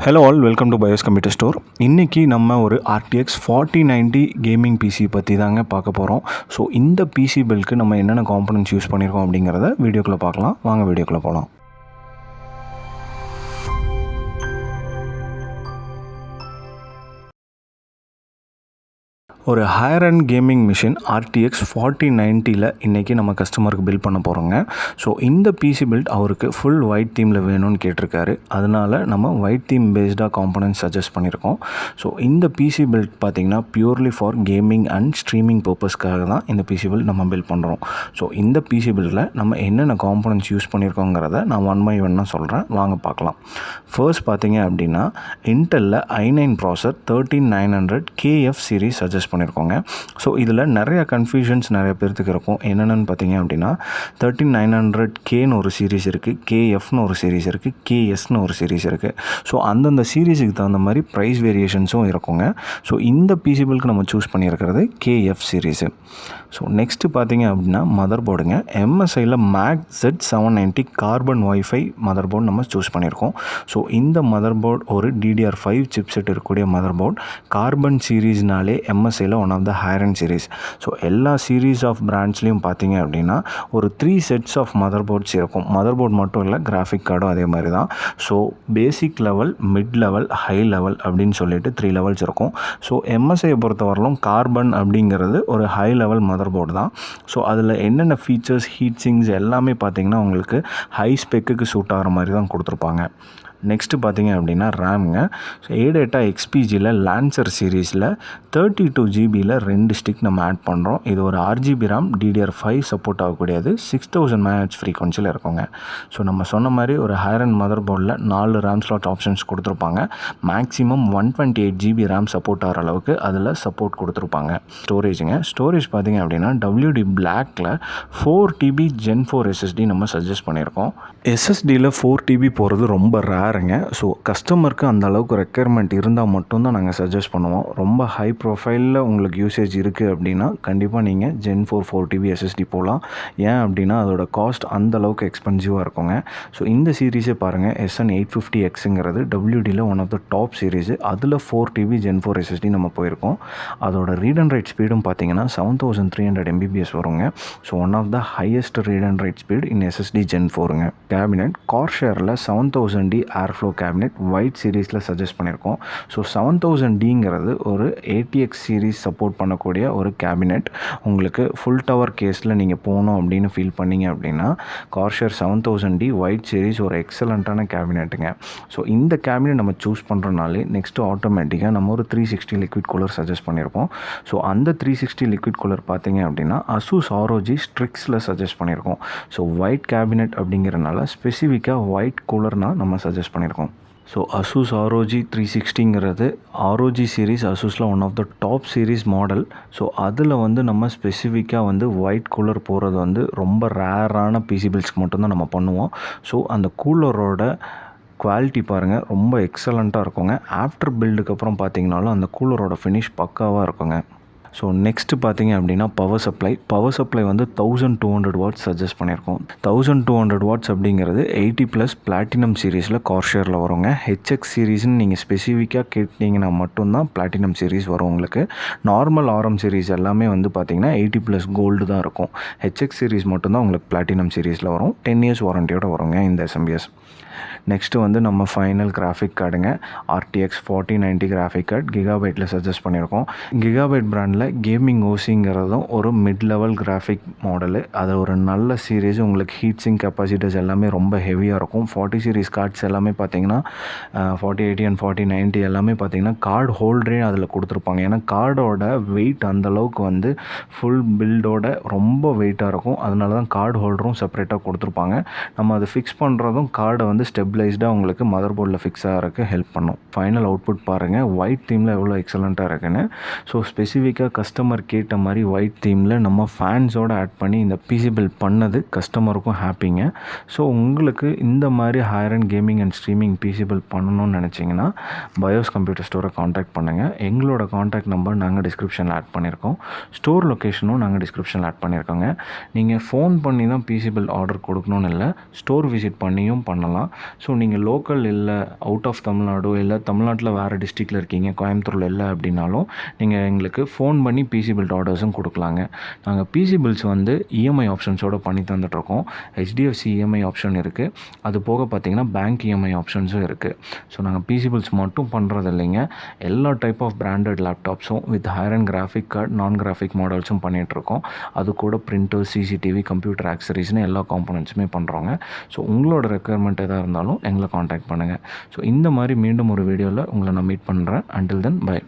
Hello all, welcome to BYOS Computer Store. இன்னைக்கு நம்ம ஒரு RTX 4090 கேமிங் PC பற்றி தாங்க பார்க்க போகிறோம். ஸோ இந்த PC பில்டுக்கு நம்ம என்னென்ன காம்பனன்ட்ஸ் யூஸ் பண்ணியிருக்கோம் அப்படிங்கிறத வீடியோக்குள்ளே பார்க்கலாம். வாங்க வீடியோக்குள்ளே போகலாம். ஒரு higher and gaming machine RTX 4090ல் இன்றைக்கி நம்ம கஸ்டமருக்கு பில்ட் பண்ண போகிறோங்க. ஸோ இந்த PC பில்ட் அவருக்கு ஃபுல் ஒயிட் தீமில் வேணும்னு கேட்டிருக்காரு. அதனால் நம்ம ஒயிட் தீம் பேஸ்டாக காம்பனன்ட்ஸ் சஜஸ்ட் பண்ணியிருக்கோம். ஸோ இந்த PC பில்ட் பார்த்திங்கன்னா purely for gaming and streaming பர்பஸ்க்காக தான் இந்த PC பில்ட் நம்ம பில்ட் பண்ணுறோம். ஸோ இந்த PC பில்டில் நம்ம என்னென்ன காம்பனன்ட்ஸ் யூஸ் பண்ணியிருக்கோங்கிறத நான் ஒன் பை ஒன்னாக சொல்கிறேன், வாங்க பார்க்கலாம். ஃபர்ஸ்ட் பார்த்திங்க அப்படின்னா இன்டெல்லில் i9 ப்ராசர் 13900KF சீரிஸ் சஜஸ்ட் பண்ணியிருக்கோங்க. ஸோ இதில் நிறைய கன்ஃபியூஷன்ஸ் நிறைய பேர்த்துக்கு இருக்கும். என்னென்னு பார்த்தீங்க அப்படின்னா 13900Kன்னு ஒரு சீரிஸ் இருக்குது, KFன்னு ஒரு சீரிஸ் இருக்குது, KSன்னு ஒரு சீரிஸ் இருக்குது. ஸோ அந்தந்த சீரிஸுக்கு தகுந்த மாதிரி ப்ரைஸ் வேரியேஷன்ஸும் இருக்குங்க. ஸோ இந்த PC பில்டுக்கு நம்ம சூஸ் பண்ணியிருக்கிறது KF சீரிஸு. ஸோ நெக்ஸ்ட்டு பார்த்தீங்க அப்படின்னா மதர் போர்டுங்க. MSIயில் MEG Z790 carbon wifi mother board நம்ம சூஸ் பண்ணியிருக்கோம். ஸோ இந்த மதர் போர்டு ஒரு DDR5 சிப்செட் இருக்கக்கூடிய மதர் போர்டு. கார்பன் சீரீஸ்னாலே MSIயில் one of the higher end series. So எல்லா சீரீஸ் ஆஃப் பிராண்ட்ஸ்லையும் பார்த்தீங்க அப்படின்னா ஒரு 3 செட்ஸ் ஆஃப் மதர் போர்ட்ஸ் இருக்கும். மதர் போர்டு மட்டும் இல்லை, கிராஃபிக் கார்டும் அதே மாதிரி தான். So basic level, mid level, high level அப்படின்னு சொல்லிட்டு 3 லெவல்ஸ் இருக்கும். ஸோ MSIயை பொறுத்தவரையிலும் கார்பன் அப்படிங்கிறது ஒரு ஹை லெவல் மதர் போர்டு தான். ஸோ அதில் என்னென்ன ஃபீச்சர்ஸ், ஹீட் சிங்ஸ் எல்லாமே பார்த்தீங்கன்னா உங்களுக்கு ஹை ஸ்பெக்குக்கு சூட் ஆகிற மாதிரி தான் கொடுத்துருப்பாங்க. நெக்ஸ்ட்டு பார்த்தீங்க அப்படின்னா ரேம்ங்க. ஸோ ஏடேட்டா XPGயில் லான்சர் சீரீஸில் 32 GBயில் 2 ஸ்டிக் நம்ம ஆட் பண்ணுறோம். இது ஒரு 8 GB ரேம், DDR5 சப்போர்ட் ஆகக்கூடியது, 6000 MHz ஃப்ரீக்வன்சியில் இருக்குங்க. ஸோ நம்ம சொன்ன மாதிரி ஒரு ஹையர் அண்ட் மதர் போர்டில் 4 ரேம் ஸ்லாட் ஆப்ஷன்ஸ் கொடுத்துருப்பாங்க. மேக்ஸிமம் 128 GB ரேம் சப்போர்ட் ஆகிற அளவுக்கு அதில் சப்போர்ட் கொடுத்துருப்பாங்க. ஸ்டோரேஜ் பார்த்தீங்க அப்படின்னா WD பிளாக்கில் 4 TB Gen 4 SSD நம்ம சஜஸ்ட் பண்ணியிருக்கோம். SSDயில் 4 TB போகிறது ரொம்ப ரேருங்க. ஸோ கஸ்டமருக்கு அந்த அளவுக்கு ரெக்குயர்மெண்ட் இருந்தால் மட்டும்தான் நாங்கள் சஜஸ்ட் பண்ணுவோம். ரொம்ப ஹை ப்ரொஃபைலில் உங்களுக்கு யூசேஜ் இருக்குது அப்படின்னா கண்டிப்பாக நீங்கள் Gen 4 TB SSD போகலாம். ஏன் அப்படின்னா அதோட காஸ்ட் அந்த அளவுக்கு எக்ஸ்பென்சிவாக இருக்குங்க. ஸோ இந்த சீரீஸே பாருங்கள், SN850Xங்கிறது WDயில் one of the top series. அதில் 4 TB Gen 4 SSD நம்ம போயிருக்கோம். அதோட ரீட் அண்ட் ரைட் ஸ்பீடும் பார்த்தீங்கன்னா 7300 MBPS வருங்க. So one of the highest read and write speed in SSD Gen 4ங்க. கேபினெட் கார்ஷேரில் 7000D ஏர்ஃப்ளோ கேபினெட் ஒயிட் சீரீஸில் சஜஸ்ட் பண்ணியிருக்கோம். ஸோ 7000Dங்கிறது ஒரு ATX சீரீஸ் சப்போர்ட் பண்ணக்கூடிய ஒரு கேபினெட். உங்களுக்கு ஃபுல் டவர் கேஸில் நீங்கள் போகணும் அப்படின்னு ஃபீல் பண்ணிங்க அப்படின்னா கார்ஷேர் 7000D ஒயிட் சீரீஸ் ஒரு எக்ஸலண்ட்டான கேபினெட்டுங்க. ஸோ இந்த கேபினெட் நம்ம சூஸ் பண்ணுறனாலே நெக்ஸ்ட்டு ஆட்டோமேட்டிக்காக நம்ம ஒரு 360 லிக்விட் கூலர் சஜஸ்ட் பண்ணியிருக்கோம். ஸோ அந்த 360 லிக்விட் கூலர் பார்த்தீங்க அப்படின்னா ASUS ROG ஸ்ட்ரிக்ஸில் சஜஸ்ட் பண்ணியிருக்கோம். ஸோ ஒயிட் கேபினெட் அப்படிங்கிறனால ஸ்பெசிஃபிக்காக ஒயிட் கூலர்னால் நம்ம சஜஸ்ட் பண்ணியிருக்கோம். ஸோ ASUS ROG 360ங்கிறது ROG சீரீஸ் ASUSல one of the top series model. So அதில் நம்ம ஸ்பெசிஃபிக்காக ஒயிட் கூலர் போகிறது ரொம்ப ரேரான PC பில்ட்ஸ்க்கு மட்டும்தான் நம்ம பண்ணுவோம். ஸோ அந்த கூலரோட குவாலிட்டி பாருங்கள், ரொம்ப எக்ஸலண்ட்டாக இருக்குங்க. ஆஃப்டர் பில்டுக்கு அப்புறம் பார்த்தீங்கனாலும் அந்த கூலரோட ஃபினிஷ் பக்காவாக இருக்குங்க. ஸோ நெக்ஸ்ட்டு பார்த்தீங்க அப்படின்னா பவர் சப்ளை 1200 வாட்ஸ் சஜஸ்ட் பண்ணியிருக்கோம். 1200 வாட்ஸ் அப்படிங்கிறது 80+ பிளாட்டினம் சீரீஸில் கார்ஷேரில் வருங்க. HX சீரீஸ்ன்னு நீங்கள் ஸ்பெசிஃபிக்காக கேட்டிங்கன்னா மட்டும்தான் பிளாட்டினம் சீரீஸ் வரும் உங்களுக்கு. நார்மல் RM சீரீஸ் எல்லாமே பார்த்தீங்கன்னா 80+ கோல்டு தான் இருக்கும். HX சீரீஸ் மட்டும்தான் உங்களுக்கு பிளாட்டினம் சீரீஸில் வரும். 10 years வாரண்டியோடு வருங்க இந்த SMBS. நெக்ஸ்ட்டு நம்ம ஃபைனல் கிராஃபிக் கார்டுங்க. RTX 4090 கிராஃபிக் கார்டு கிகாபைட்டில் சஜஸ்ட் பண்ணியிருக்கோம். கிகாபைட் பிராண்டில் கேமிங் ஓசிங்கிறதும் ஒரு மிட் லெவல் கிராஃபிக் மாடலு. அது ஒரு நல்ல சீரீஸ். உங்களுக்கு ஹீட் சிங்க் கெப்பாசிட்டர்ஸ் எல்லாமே ரொம்ப ஹெவியாக இருக்கும். 40 சீரீஸ் கார்ட்ஸ் எல்லாமே பார்த்தீங்கன்னா 4080 அண்ட் 4090 எல்லாமே பார்த்தீங்கன்னா கார்டு ஹோல்டரே அதில் கொடுத்துருப்பாங்க. ஏன்னா கார்டோட வெயிட் அந்தளவுக்கு ஃபுல் பில்டோட ரொம்ப வெயிட்டாக இருக்கும். அதனால தான் கார்டு ஹோல்டரும் செப்பரேட்டாக கொடுத்துருப்பாங்க. நம்ம அதை ஃபிக்ஸ் பண்ணுறதும் கார்டை ஸ்டெபிளைஸ்டாக உங்களுக்கு மதர் போர்டில் ஃபிக்ஸ் ஆகிறதுக்கு ஹெல்ப் பண்ணும். ஃபைனல் அவுட்புட் பாருங்கள், ஒயிட் தீமில் எவ்வளோ எக்ஸலண்ட்டாக இருக்குன்னு. ஸோ ஸ்பெசிஃபிக்காக கஸ்டமர் கேட்ட மாதிரி ஒயிட் தீமில் நம்ம ஃபேன்ஸோடு ஆட் பண்ணி இந்த PC பில்ட் பண்ணது கஸ்டமருக்கும் ஹாப்பிங்க. ஸோ உங்களுக்கு இந்த மாதிரி higher and gaming and streaming PC build பண்ணணும்னு நினச்சிங்கன்னா BYOS கம்ப்யூட்டர் ஸ்டோரை காண்டாக்ட் பண்ணுங்கள். எங்களோட காண்டாக்ட் நம்பர் நாங்கள் டிஸ்கிரிப்ஷனில் ஆட் பண்ணியிருக்கோம். ஸ்டோர் லொக்கேஷனும் நாங்கள் டிஸ்கிரிப்ஷனில் ஆட் பண்ணியிருக்கோங்க. நீங்கள் ஃபோன் பண்ணி தான் PC பில்ட் ஆர்டர் கொடுக்கணும்னு இல்லை, ஸ்டோர் விசிட் பண்ணியும் பண்ணலாம். ஸோ நீங்கள் லோக்கல் இல்லை, அவுட் ஆஃப் தமிழ்நாடு இல்லை தமிழ்நாட்டில் வேறு டிஸ்ட்ரிக்டில் இருக்கீங்க, கோயம்புத்தூரில் இல்லை அப்படின்னாலும் நீங்கள் எங்களுக்கு ஃபோன் பண்ணி பிசி பில்ட் ஆர்டர்ஸும் கொடுக்கலாங்க. நாங்கள் பிசி பில்ட்ஸ் வந்து இஎம்ஐ ஆப்ஷன்ஸோடு பண்ணி தந்துட்டுருக்கோம். ஹெச்டிஎஃப்சி இஎம்ஐ ஆப்ஷன் இருக்குது. அது போக பார்த்திங்கன்னா பேங்க் இஎம்ஐ ஆப்ஷன்ஸும் இருக்குது. ஸோ நாங்கள் பிசி பில்ட்ஸ் மட்டும் பண்ணுறது இல்லைங்க, எல்லா டைப் ஆஃப் பிராண்டட் லேப்டாப்ஸும் with higher end graphic card, non graphic மாடல்ஸும் பண்ணிகிட்ருக்கோம். அது கூட பிரிண்டர், சிசிடிவி, கம்ப்யூட்டர் ஆக்சரிஸ்னு எல்லா காம்போனன்ட்ஸுமே பண்ணுறோங்க. ஸோ உங்களோட ரெக்குயர்மெண்ட் எதாக இருந்தாலும் எங்களை காண்டாக்ட் பண்ணுங்கள். ஸோ இந்த மாதிரி மீண்டும் ஒரு வீடியோவில் உங்களை நான் மீட் பண்ணுறேன். Until then by.